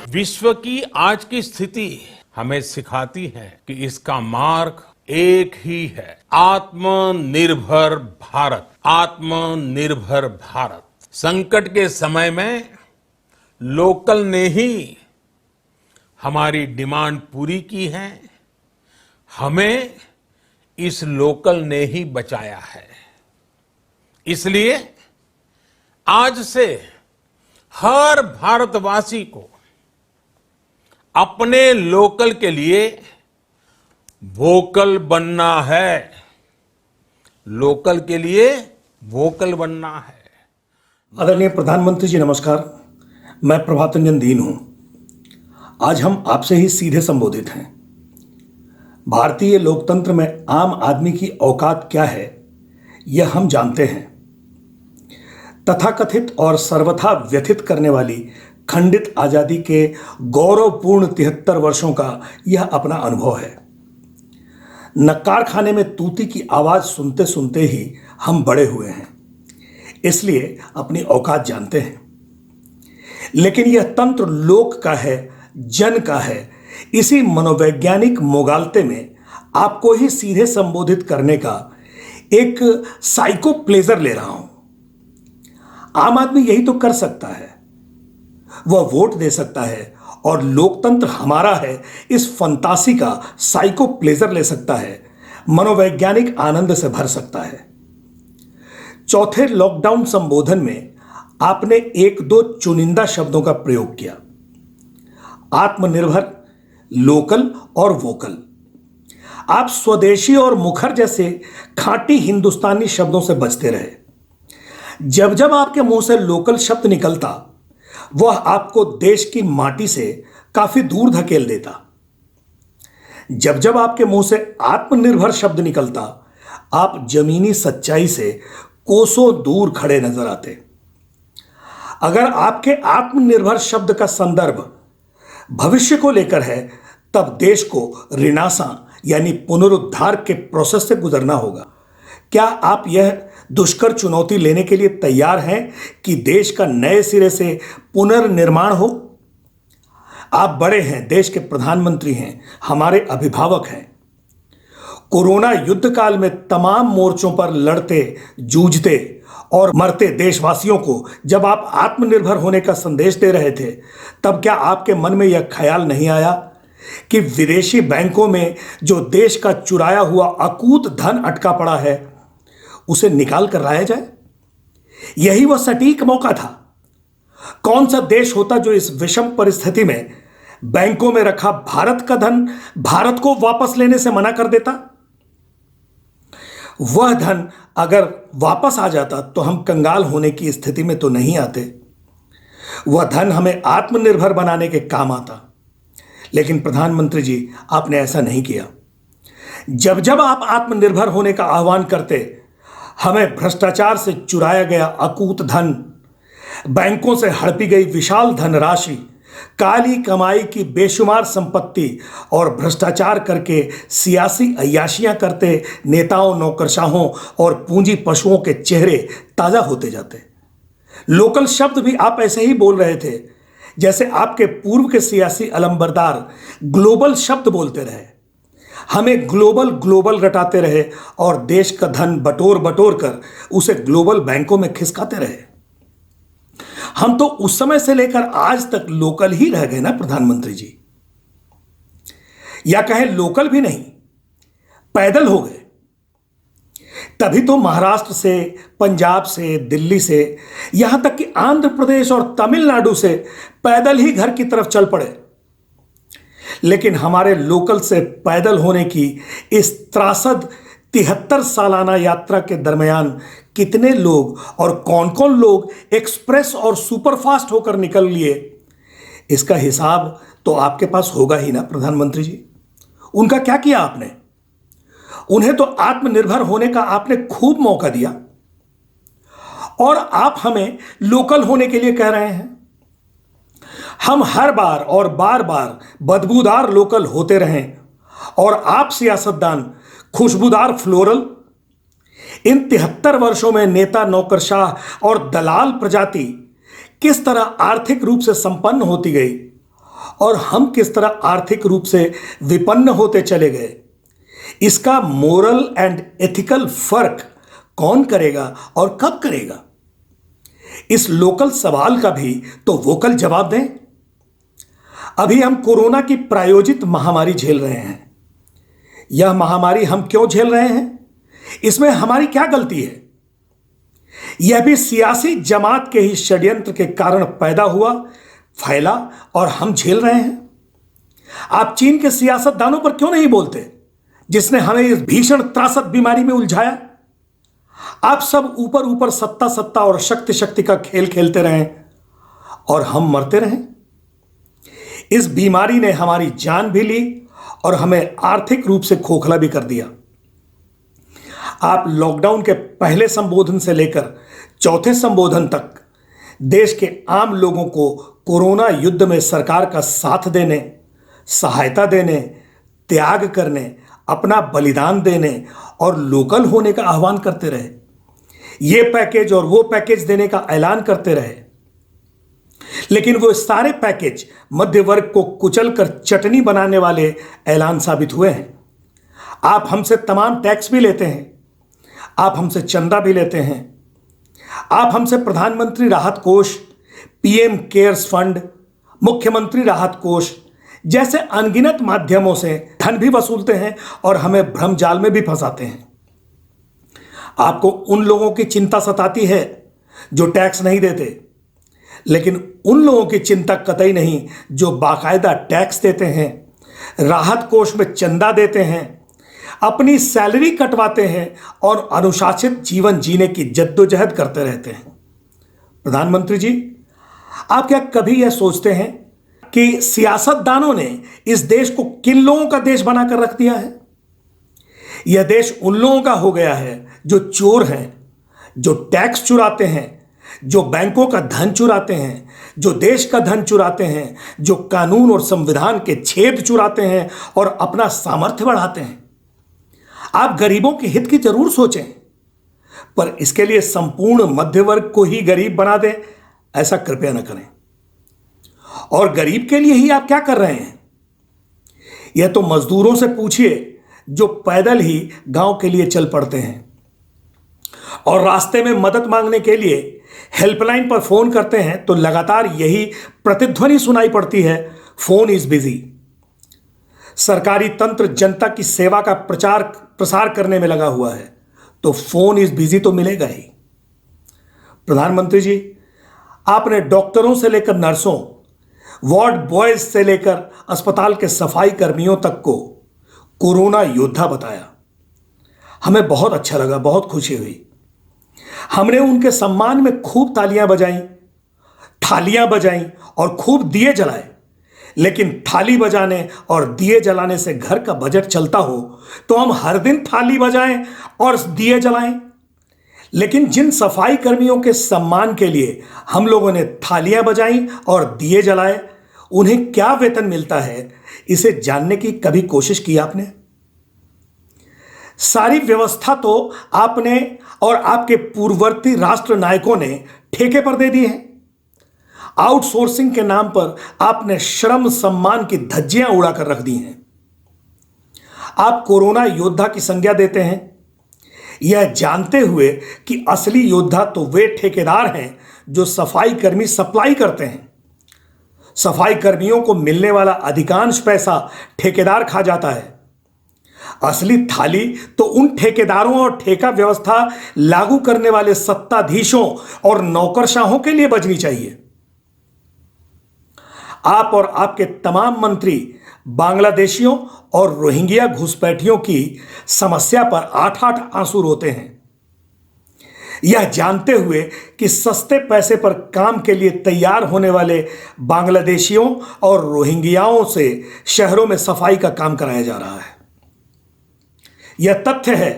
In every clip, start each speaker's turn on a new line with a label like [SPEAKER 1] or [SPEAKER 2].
[SPEAKER 1] विश्व की आज की स्थिति हमें सिखाती है कि इसका मार्ग एक ही है, आत्मनिर्भर भारत। आत्मनिर्भर भारत। संकट के समय में लोकल ने ही हमारी डिमांड पूरी की है, हमें इस लोकल ने ही बचाया है। इसलिए आज से हर भारतवासी को अपने लोकल के लिए वोकल बनना है। लोकल के लिए वोकल बनना है।
[SPEAKER 2] आदरणीय प्रधानमंत्री जी नमस्कार। मैं प्रभात रंजन दीन हूं। आज हम आपसे ही सीधे संबोधित हैं। भारतीय लोकतंत्र में आम आदमी की औकात क्या है यह हम जानते हैं। तथाकथित और सर्वथा व्यथित करने वाली खंडित आजादी के गौरवपूर्ण 73 वर्षों का यह अपना अनुभव है। नक्कार खाने में तूती की आवाज सुनते सुनते ही हम बड़े हुए हैं, इसलिए अपनी औकात जानते हैं। लेकिन यह तंत्र लोक का है, जन का है। इसी मनोवैज्ञानिक मोगालते में आपको ही सीधे संबोधित करने का एक साइको प्लेजर ले रहा हूं। आम आदमी यही तो कर सकता है। वह वोट दे सकता है और लोकतंत्र हमारा है इस फंतासी का साइको प्लेजर ले सकता है, मनोवैज्ञानिक आनंद से भर सकता है। चौथे लॉकडाउन संबोधन में आपने एक दो चुनिंदा शब्दों का प्रयोग किया, आत्मनिर्भर, लोकल और वोकल। आप स्वदेशी और मुखर जैसे खांटी हिंदुस्तानी शब्दों से बचते रहे। जब जब आपके मुंह से लोकल शब्द निकलता, वह आपको देश की माटी से काफी दूर धकेल देता। जब जब आपके मुंह से आत्मनिर्भर शब्द निकलता, आप जमीनी सच्चाई से कोसों दूर खड़े नजर आते। अगर आपके आत्मनिर्भर शब्द का संदर्भ भविष्य को लेकर है, तब देश को रिनासा यानी पुनरुद्धार के प्रोसेस से गुजरना होगा। क्या आप यह दुष्कर चुनौती लेने के लिए तैयार हैं कि देश का नए सिरे से पुनर्निर्माण हो? आप बड़े हैं, देश के प्रधानमंत्री हैं, हमारे अभिभावक हैं। कोरोना युद्ध काल में तमाम मोर्चों पर लड़ते, जूझते और मरते देशवासियों को जब आप आत्मनिर्भर होने का संदेश दे रहे थे, तब क्या आपके मन में यह ख्याल नहीं आया कि विदेशी बैंकों में जो देश का चुराया हुआ अकूत धन अटका पड़ा है, उसे निकाल कर लाया जाए? यही वह सटीक मौका था। कौन सा देश होता जो इस विषम परिस्थिति में बैंकों में रखा भारत का धन भारत को वापस लेने से मना कर देता? वह धन अगर वापस आ जाता तो हम कंगाल होने की स्थिति में तो नहीं आते। वह धन हमें आत्मनिर्भर बनाने के काम आता। लेकिन प्रधानमंत्री जी, आपने ऐसा नहीं किया। जब जब आप आत्मनिर्भर होने का आह्वान करते, हमें भ्रष्टाचार से चुराया गया अकूत धन, बैंकों से हड़पी गई विशाल धनराशि, काली कमाई की बेशुमार संपत्ति और भ्रष्टाचार करके सियासी अय्याशियां करते नेताओं, नौकरशाहों और पूंजी पशुओं के चेहरे ताजा होते जाते। लोकल शब्द भी आप ऐसे ही बोल रहे थे जैसे आपके पूर्व के सियासी अलंबरदार ग्लोबल शब्द बोलते रहे। हमें ग्लोबल ग्लोबल रटाते रहे और देश का धन बटोर बटोर कर उसे ग्लोबल बैंकों में खिसकाते रहे। हम तो उस समय से लेकर आज तक लोकल ही रह गए ना प्रधानमंत्री जी। या कहें लोकल भी नहीं, पैदल हो गए। तभी तो महाराष्ट्र से, पंजाब से, दिल्ली से, यहां तक कि आंध्र प्रदेश और तमिलनाडु से पैदल ही घर की तरफ चल पड़े। लेकिन हमारे लोकल से पैदल होने की इस त्रासद 73 सालाना यात्रा के दरमियान कितने लोग और कौन कौन लोग एक्सप्रेस और सुपरफास्ट होकर निकल लिए, इसका हिसाब तो आपके पास होगा ही ना प्रधानमंत्री जी। उनका क्या किया आपने? उन्हें तो आत्मनिर्भर होने का आपने खूब मौका दिया और आप हमें लोकल होने के लिए कह रहे हैं। हम हर बार और बार बार बदबूदार लोकल होते रहें और आप सियासतदान खुशबूदार फ्लोरल। इन 73 वर्षों में नेता, नौकरशाह और दलाल प्रजाति किस तरह आर्थिक रूप से संपन्न होती गई और हम किस तरह आर्थिक रूप से विपन्न होते चले गए, इसका मोरल एंड एथिकल फर्क कौन करेगा और कब करेगा? इस लोकल सवाल का भी तो वोकल जवाब दें। अभी हम कोरोना की प्रायोजित महामारी झेल रहे हैं। यह महामारी हम क्यों झेल रहे हैं? इसमें हमारी क्या गलती है? यह भी सियासी जमात के ही षड्यंत्र के कारण पैदा हुआ, फैला और हम झेल रहे हैं। आप चीन के सियासतदानों पर क्यों नहीं बोलते, जिसने हमें इस भीषण त्रासद बीमारी में उलझाया? आप सब ऊपर ऊपर सत्ता सत्ता और शक्ति शक्ति का खेल खेलते रहें और हम मरते रहें। इस बीमारी ने हमारी जान भी ली और हमें आर्थिक रूप से खोखला भी कर दिया। आप लॉकडाउन के पहले संबोधन से लेकर चौथे संबोधन तक देश के आम लोगों को कोरोना युद्ध में सरकार का साथ देने, सहायता देने, त्याग करने, अपना बलिदान देने और लोकल होने का आह्वान करते रहे। ये पैकेज और वो पैकेज देने का ऐलान करते रहे, लेकिन वो सारे पैकेज मध्य वर्ग को कुचल कर चटनी बनाने वाले ऐलान साबित हुए हैं। आप हमसे तमाम टैक्स भी लेते हैं, आप हमसे चंदा भी लेते हैं, आप हमसे प्रधानमंत्री राहत कोष, पीएम केयर्स फंड, मुख्यमंत्री राहत कोष जैसे अनगिनत माध्यमों से धन भी वसूलते हैं और हमें भ्रमजाल में भी फंसाते हैं। आपको उन लोगों की चिंता सताती है जो टैक्स नहीं देते, लेकिन उन लोगों की चिंता कतई नहीं जो बाकायदा टैक्स देते हैं, राहत कोष में चंदा देते हैं, अपनी सैलरी कटवाते हैं और अनुशासित जीवन जीने की जद्दोजहद करते रहते हैं। प्रधानमंत्री जी, आप क्या कभी यह सोचते हैं कि सियासतदानों ने इस देश को किन लोगों का देश बनाकर रख दिया है? यह देश उन लोगों का हो गया है जो चोर हैं, जो टैक्स चुराते हैं, जो बैंकों का धन चुराते हैं, जो देश का धन चुराते हैं, जो कानून और संविधान के छेद चुराते हैं और अपना सामर्थ्य बढ़ाते हैं। आप गरीबों के हित की जरूर सोचें, पर इसके लिए संपूर्ण मध्य वर्ग को ही गरीब बना दें, ऐसा कृपया न करें। और गरीब के लिए ही आप क्या कर रहे हैं? यह तो मजदूरों से पूछिए जो पैदल ही गांव के लिए चल पड़ते हैं और रास्ते में मदद मांगने के लिए हेल्पलाइन पर फोन करते हैं तो लगातार यही प्रतिध्वनि सुनाई पड़ती है, फोन इज बिजी। सरकारी तंत्र जनता की सेवा का प्रचार प्रसार करने में लगा हुआ है, तो फोन इज बिजी तो मिलेगा ही। प्रधानमंत्री जी, आपने डॉक्टरों से लेकर नर्सों, वार्ड बॉयज से लेकर अस्पताल के सफाई कर्मियों तक को कोरोना योद्धा बताया। हमें बहुत अच्छा लगा, बहुत खुशी हुई। हमने उनके सम्मान में खूब तालियां बजाई, थालियां बजाई और खूब दिए जलाए। लेकिन थाली बजाने और दिए जलाने से घर का बजट चलता हो तो हम हर दिन थाली बजाएं और दिए जलाएं। लेकिन जिन सफाई कर्मियों के सम्मान के लिए हम लोगों ने थालियां बजाई और दिए जलाए, उन्हें क्या वेतन मिलता है, इसे जानने की कभी कोशिश की आपने? सारी व्यवस्था तो आपने और आपके पूर्ववर्ती राष्ट्र नायकों ने ठेके पर दे दी है। आउटसोर्सिंग के नाम पर आपने श्रम सम्मान की धज्जियां उड़ाकर रख दी हैं। आप कोरोना योद्धा की संज्ञा देते हैं, यह जानते हुए कि असली योद्धा तो वे ठेकेदार हैं जो सफाई कर्मी सप्लाई करते हैं। सफाई कर्मियों को मिलने वाला अधिकांश पैसा ठेकेदार खा जाता है। असली थाली तो उन ठेकेदारों और ठेका व्यवस्था लागू करने वाले सत्ताधीशों और नौकरशाहों के लिए बचनी चाहिए। आप और आपके तमाम मंत्री बांग्लादेशियों और रोहिंग्या घुसपैठियों की समस्या पर 8-8 आंसू रोते हैं, यह जानते हुए कि सस्ते पैसे पर काम के लिए तैयार होने वाले बांग्लादेशियों और रोहिंग्याओं से शहरों में सफाई का काम कराया जा रहा है। यह तथ्य है,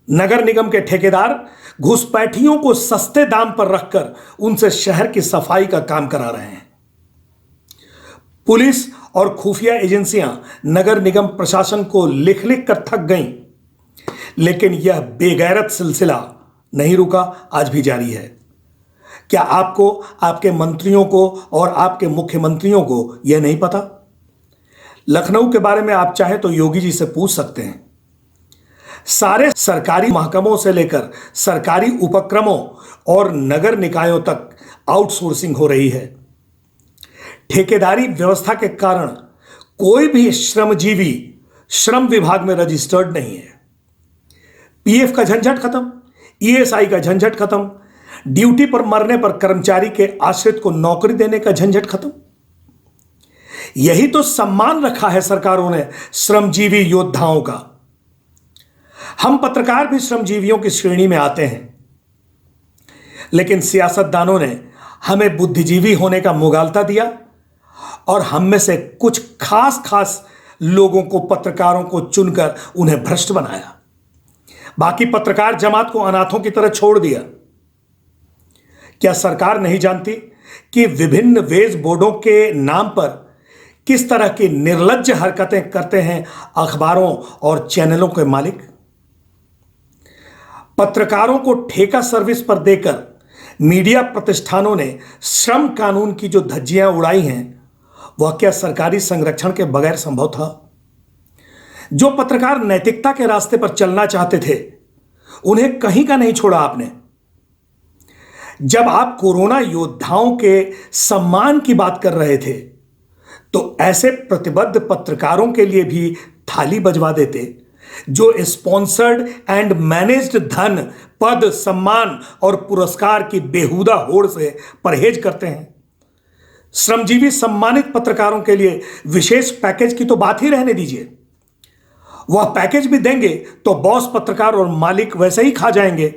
[SPEAKER 2] नगर निगम के ठेकेदार घुसपैठियों को सस्ते दाम पर रखकर उनसे शहर की सफाई का काम करा रहे हैं। पुलिस और खुफिया एजेंसियां नगर निगम प्रशासन को लिख लिख कर थक गईं, लेकिन यह बेगैरत सिलसिला नहीं रुका, आज भी जारी है। क्या आपको, आपके मंत्रियों को और आपके मुख्यमंत्रियों को यह नहीं पता? लखनऊ के बारे में आप चाहे तो योगी जी से पूछ सकते हैं। सारे सरकारी महकमों से लेकर सरकारी उपक्रमों और नगर निकायों तक आउटसोर्सिंग हो रही है। ठेकेदारी व्यवस्था के कारण कोई भी श्रमजीवी श्रम विभाग में रजिस्टर्ड नहीं है। पीएफ का झंझट खत्म, ईएसआई का झंझट खत्म, ड्यूटी पर मरने पर कर्मचारी के आश्रित को नौकरी देने का झंझट खत्म। यही तो सम्मान रखा है सरकारों ने श्रमजीवी योद्धाओं का। हम पत्रकार भी श्रमजीवियों की श्रेणी में आते हैं, लेकिन सियासतदानों ने हमें बुद्धिजीवी होने का मुगालता दिया और हम में से कुछ खास लोगों को, पत्रकारों को चुनकर उन्हें भ्रष्ट बनाया। बाकी पत्रकार जमात को अनाथों की तरह छोड़ दिया। क्या सरकार नहीं जानती कि विभिन्न वेज बोर्डों के नाम पर किस तरह की निर्लज्ज हरकतें करते हैं अखबारों और चैनलों के मालिक? पत्रकारों को ठेका सर्विस पर देकर मीडिया प्रतिष्ठानों ने श्रम कानून की जो धज्जियां उड़ाई हैं, वह क्या सरकारी संरक्षण के बगैर संभव था? जो पत्रकार नैतिकता के रास्ते पर चलना चाहते थे, उन्हें कहीं का नहीं छोड़ा आपने। जब आप कोरोना योद्धाओं के सम्मान की बात कर रहे थे, तो ऐसे प्रतिबद्ध पत्रकारों के लिए भी थाली बजवा देते जो स्पॉन्सर्ड एंड मैनेज्ड धन, पद, सम्मान और पुरस्कार की बेहुदा होड़ से परहेज करते हैं। श्रमजीवी सम्मानित पत्रकारों के लिए विशेष पैकेज की तो बात ही रहने दीजिए। वह पैकेज भी देंगे तो बॉस पत्रकार और मालिक वैसे ही खा जाएंगे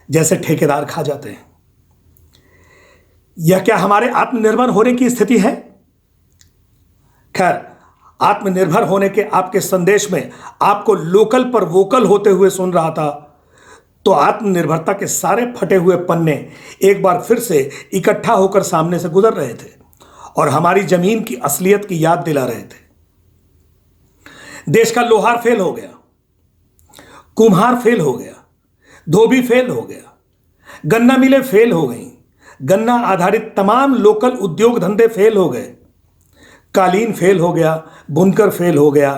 [SPEAKER 2] जैसे ठेकेदार खा जाते हैं। यह क्या हमारे आत्मनिर्भर होने की स्थिति है? खैर, आत्मनिर्भर होने के आपके संदेश में आपको लोकल पर वोकल होते हुए सुन रहा था, तो आत्मनिर्भरता के सारे फटे हुए पन्ने एक बार फिर से इकट्ठा होकर सामने से गुजर रहे थे और हमारी जमीन की असलियत की याद दिला रहे थे। देश का लोहार फेल हो गया, कुम्हार फेल हो गया, धोबी फेल हो गया, गन्ना मिलें फेल हो गई, गन्ना आधारित तमाम लोकल उद्योग धंधे फेल हो गए, कालीन फेल हो गया, बुनकर फेल हो गया,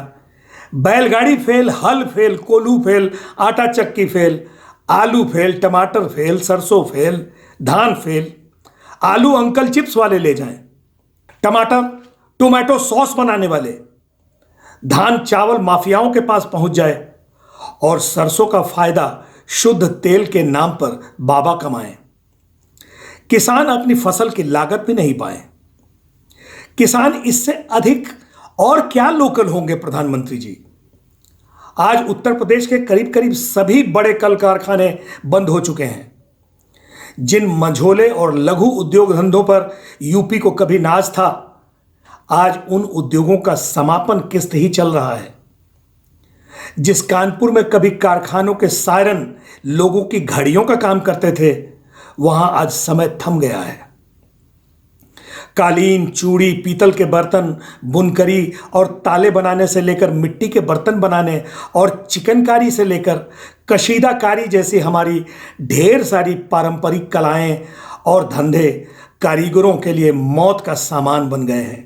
[SPEAKER 2] बैलगाड़ी फेल, हल फेल, कोल्हू फेल, आटा चक्की फेल, आलू फेल, टमाटर फेल, सरसों फेल, धान फेल। आलू अंकल चिप्स वाले ले जाएं, टमाटर टोमेटो सॉस बनाने वाले, धान चावल माफियाओं के पास पहुंच जाए और सरसों का फायदा शुद्ध तेल के नाम पर बाबा कमाएं। किसान अपनी फसल की लागत भी नहीं पाए। किसान इससे अधिक और क्या लोकल होंगे प्रधानमंत्री जी? आज उत्तर प्रदेश के करीब करीब सभी बड़े कल कारखाने बंद हो चुके हैं। जिन मंझोले और लघु उद्योग धंधों पर यूपी को कभी नाज था, आज उन उद्योगों का समापन किस्त ही चल रहा है। जिस कानपुर में कभी कारखानों के सायरन लोगों की घड़ियों का काम करते थे, वहां आज समय थम गया है। कालीन, चूड़ी, पीतल के बर्तन, बुनकरी और ताले बनाने से लेकर मिट्टी के बर्तन बनाने और चिकनकारी से लेकर कशीदाकारी जैसी हमारी ढेर सारी पारंपरिक कलाएं और धंधे कारीगरों के लिए मौत का सामान बन गए हैं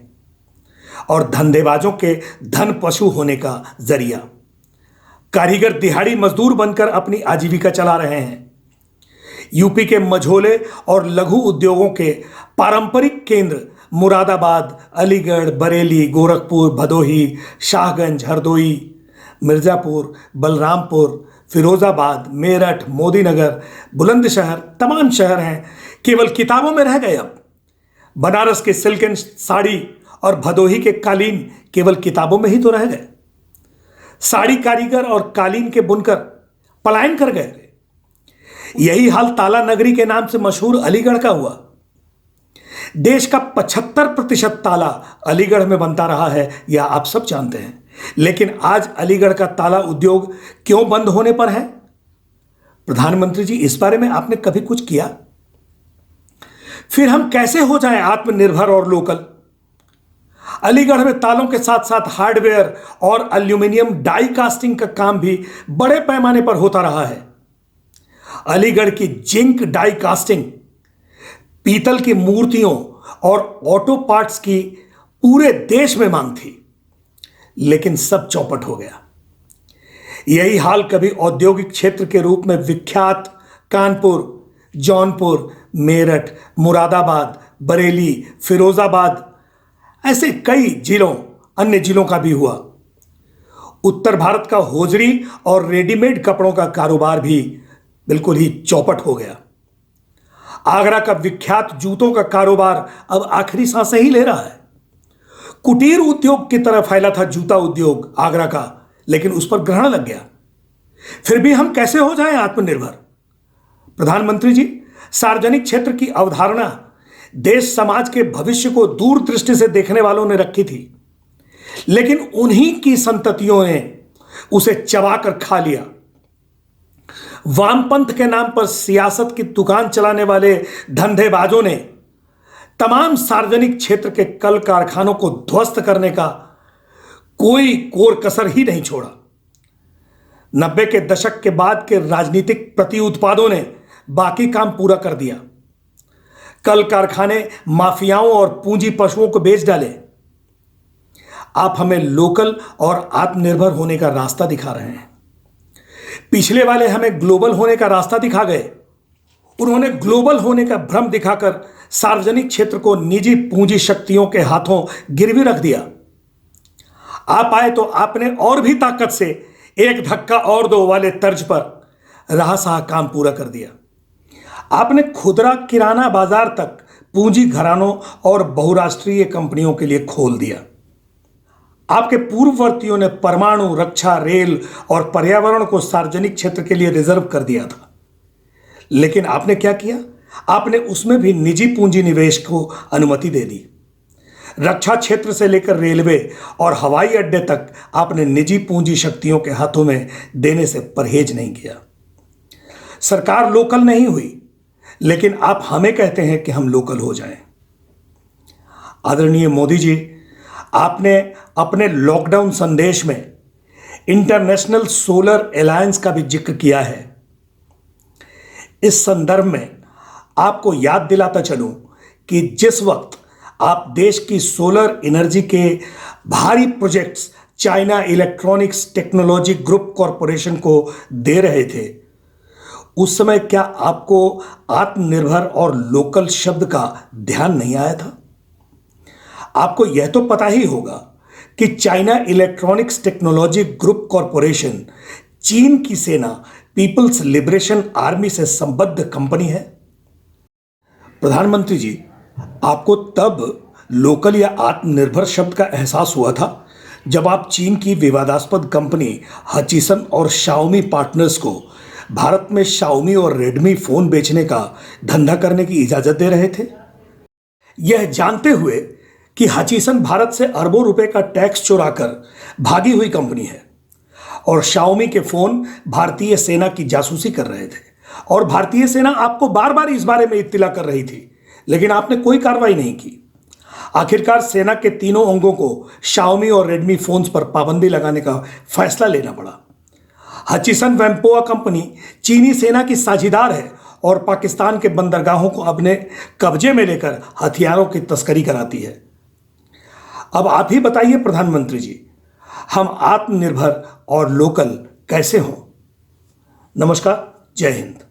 [SPEAKER 2] और धंधेबाजों के धन पशु होने का जरिया। कारीगर दिहाड़ी मजदूर बनकर अपनी आजीविका चला रहे हैं। यूपी के मझोले और लघु उद्योगों के पारंपरिक केंद्र मुरादाबाद, अलीगढ़, बरेली, गोरखपुर, भदोही, शाहगंज, हरदोई, मिर्जापुर, बलरामपुर, फिरोजाबाद, मेरठ, मोदीनगर, बुलंदशहर, तमाम शहर हैं केवल किताबों में रह गए। अब बनारस के सिल्क साड़ी और भदोही के कालीन केवल किताबों में ही तो रह गए। साड़ी कारीगर और कालीन के बुनकर पलायन कर गए। यही हाल ताला नगरी के नाम से मशहूर अलीगढ़ का हुआ। देश का 75% ताला अलीगढ़ में बनता रहा है, यह आप सब जानते हैं। लेकिन आज अलीगढ़ का ताला उद्योग क्यों बंद होने पर है? प्रधानमंत्री जी, इस बारे में आपने कभी कुछ किया? फिर हम कैसे हो जाएं आत्मनिर्भर और लोकल? अलीगढ़ में तालों के साथ साथ हार्डवेयर और एल्यूमिनियम डाई कास्टिंग का काम भी बड़े पैमाने पर होता रहा है। अलीगढ़ की जिंक डाई कास्टिंग पीतल की मूर्तियों और ऑटो पार्ट्स की पूरे देश में मांग थी, लेकिन सब चौपट हो गया। यही हाल कभी औद्योगिक क्षेत्र के रूप में विख्यात कानपुर, जौनपुर, मेरठ, मुरादाबाद, बरेली, फिरोजाबाद, ऐसे कई जिलों, अन्य जिलों का भी हुआ। उत्तर भारत का होजरी और रेडीमेड कपड़ों का कारोबार भी बिल्कुल ही चौपट हो गया। आगरा का विख्यात जूतों का कारोबार अब आखिरी सांसें ही ले रहा है। कुटीर उद्योग की तरह फैला था जूता उद्योग आगरा का, लेकिन उस पर ग्रहण लग गया। फिर भी हम कैसे हो जाएं आत्मनिर्भर? प्रधानमंत्री जी, सार्वजनिक क्षेत्र की अवधारणा देश समाज के भविष्य को दूरदृष्टि से देखने वालों ने रखी थी, लेकिन उन्हीं की संततियों ने उसे चबाकर खा लिया। वामपंथ के नाम पर सियासत की दुकान चलाने वाले धंधेबाजों ने तमाम सार्वजनिक क्षेत्र के कल कारखानों को ध्वस्त करने का कोई कोर कसर ही नहीं छोड़ा। 90 के दशक के बाद के राजनीतिक प्रत्युत्पादों ने बाकी काम पूरा कर दिया। कल कारखाने माफियाओं और पूंजी पशुओं को बेच डाले। आप हमें लोकल और आत्मनिर्भर होने का रास्ता दिखा रहे हैं। पिछले वाले हमें ग्लोबल होने का रास्ता दिखा गए। उन्होंने ग्लोबल होने का भ्रम दिखाकर सार्वजनिक क्षेत्र को निजी पूंजी शक्तियों के हाथों गिरवी रख दिया। आप आए तो आपने और भी ताकत से एक धक्का और दो वाले तर्ज पर रहा सहा काम पूरा कर दिया। आपने खुदरा किराना बाजार तक पूंजी घरानों और बहुराष्ट्रीय कंपनियों के लिए खोल दिया। आपके पूर्ववर्तियों ने परमाणु, रक्षा, रेल और पर्यावरण को सार्वजनिक क्षेत्र के लिए रिजर्व कर दिया था, लेकिन आपने क्या किया? आपने उसमें भी निजी पूंजी निवेश को अनुमति दे दी। रक्षा क्षेत्र से लेकर रेलवे और हवाई अड्डे तक आपने निजी पूंजी शक्तियों के हाथों में देने से परहेज नहीं किया। सरकार लोकल नहीं हुई, लेकिन आप हमें कहते हैं कि हम लोकल हो जाएं। आदरणीय मोदी जी, आपने अपने लॉकडाउन संदेश में इंटरनेशनल सोलर अलायंस का भी जिक्र किया है। इस संदर्भ में आपको याद दिलाता चलूं कि जिस वक्त आप देश की सोलर एनर्जी के भारी projects China electronics technology group corporation को दे रहे थे, उस समय क्या आपको आत्मनिर्भर और लोकल शब्द का ध्यान नहीं आया था? आपको यह तो पता ही होगा कि China electronics technology group corporation चीन की सेना पीपल्स लिबरेशन आर्मी से संबद्ध कंपनी है। प्रधानमंत्री जी, आपको तब लोकल या आत्मनिर्भर शब्द का एहसास हुआ था जब आप चीन की विवादास्पद कंपनी हचिसन और शाओमी पार्टनर्स को भारत में शाओमी और रेडमी फोन बेचने का धंधा करने की इजाजत दे रहे थे, यह जानते हुए कि हचिसन भारत से अरबों रुपए का टैक्स चुराकर भागी हुई कंपनी है और शाओमी के फोन भारतीय सेना की जासूसी कर रहे थे और भारतीय सेना आपको बार बार इस बारे में इत्तिला कर रही थी, लेकिन आपने कोई कार्रवाई नहीं की। आखिरकार सेना के तीनों अंगों को शाओमी और रेडमी फोन्स पर पाबंदी लगाने का फैसला लेना पड़ा। हचिसन वैम्पोआ कंपनी चीनी सेना की साझीदार है और पाकिस्तान के बंदरगाहों को अपने कब्जे में लेकर हथियारों की तस्करी कराती है। अब आप ही बताइए प्रधानमंत्री जी, हम आत्मनिर्भर और लोकल कैसे हों? नमस्कार, जय हिंद।